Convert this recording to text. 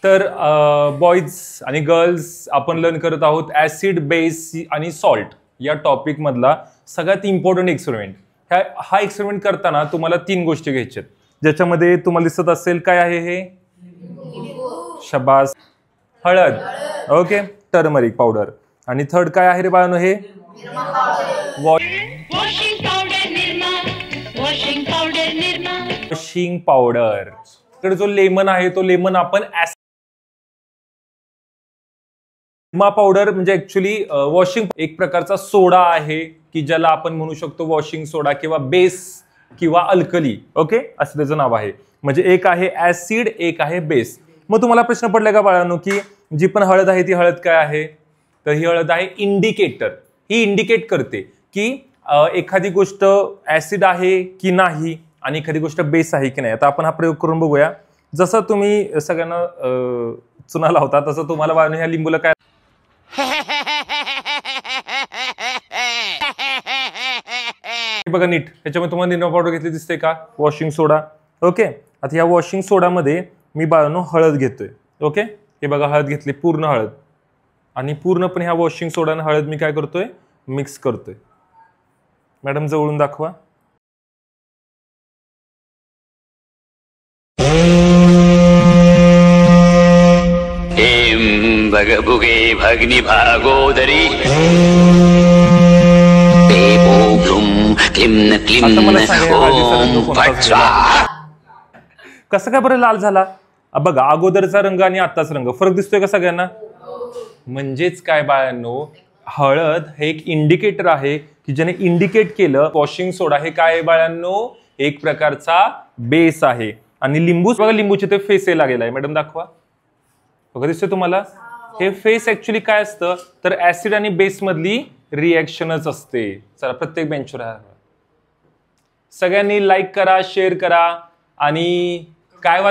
तर बॉईज आणि गर्ल्स आपण लर्न करत आहोत ऍसिड बेस आणि सॉल्ट या टॉपिक मधला सगळ्यात इम्पॉर्टंट एक्सपेरिमेंट. हा एक्सपेरिमेंट करताना तुम्हाला 3 गोष्टी घ्यायच्यात, ज्याच्यामध्ये तुम्हाला दिसत असेल काय आहे हे, शबास, हळद, ओके, टर्मरिक पावडर. आणि थर्ड काय आहे रे बाळांनो, हे वॉशिंग पावडर. इकडे जो लेमन आहे तो लेमन आपण निरमा पावडर म्हणजे ऍक्च्युली वॉशिंग एक प्रकारचा सोडा आहे की ज्याला आपण म्हणू शकतो वॉशिंग सोडा किंवा बेस किंवा अल्कली. ओके, असं त्याचं नाव आहे. म्हणजे एक आहे ऍसिड, एक आहे बेस. मग तुम्हाला प्रश्न पडलाय का बाळांनो की जी पण हळद आहे ती हळद काय आहे? तर ही हळद आहे इंडिकेटर. ही इंडिकेट करते की एखादी गोष्ट ऍसिड आहे की नाही आणि एखादी गोष्ट बेस आहे की नाही. आता आपण हा प्रयोग करून बघूया. जसं तुम्ही सगळ्यांना चुना लावता तसं तुम्हाला बाळांनो ह्या लिंबूला काय बघा नीट, ह्याच्यामध्ये तुम्हाला निरमा पावडर घेतली दिसते का, वॉशिंग सोडा. ओके, आता या वॉशिंग सोडामध्ये मी बाळांनो हळद घेतोय. ओके, हे बघा हळद घेतली, पूर्ण हळद, आणि पूर्णपणे ह्या वॉशिंग सोडा आणि हळद मी काय करतोय, मिक्स करतोय. मॅडम जवळून दाखवा. भगभुगे भग्नि भागोदरी कसं काय बरं लाल झाला? बघा अगोदरचा रंग आणि आत्ताचा रंग फरक दिसतोय का सगळ्यांना? म्हणजेच काय बाळांनो, हळद हे एक इंडिकेटर आहे की ज्याने इंडिकेट केलं वॉशिंग सोडा हे काय आहे बाळांनो, एक प्रकारचा बेस आहे. आणि लिंबू बघा, लिंबूचे ते फेस लागलेला आहे. मॅडम दाखवा, बघा दिसतोय तुम्हाला? हे फेस ऍक्च्युली काय असतं तर ऍसिड आणि बेस मधली रिएक्शनच असते. चला प्रत्येक बेंचवर सगळ्यांनी लाईक करा, शेअर करा आणि काय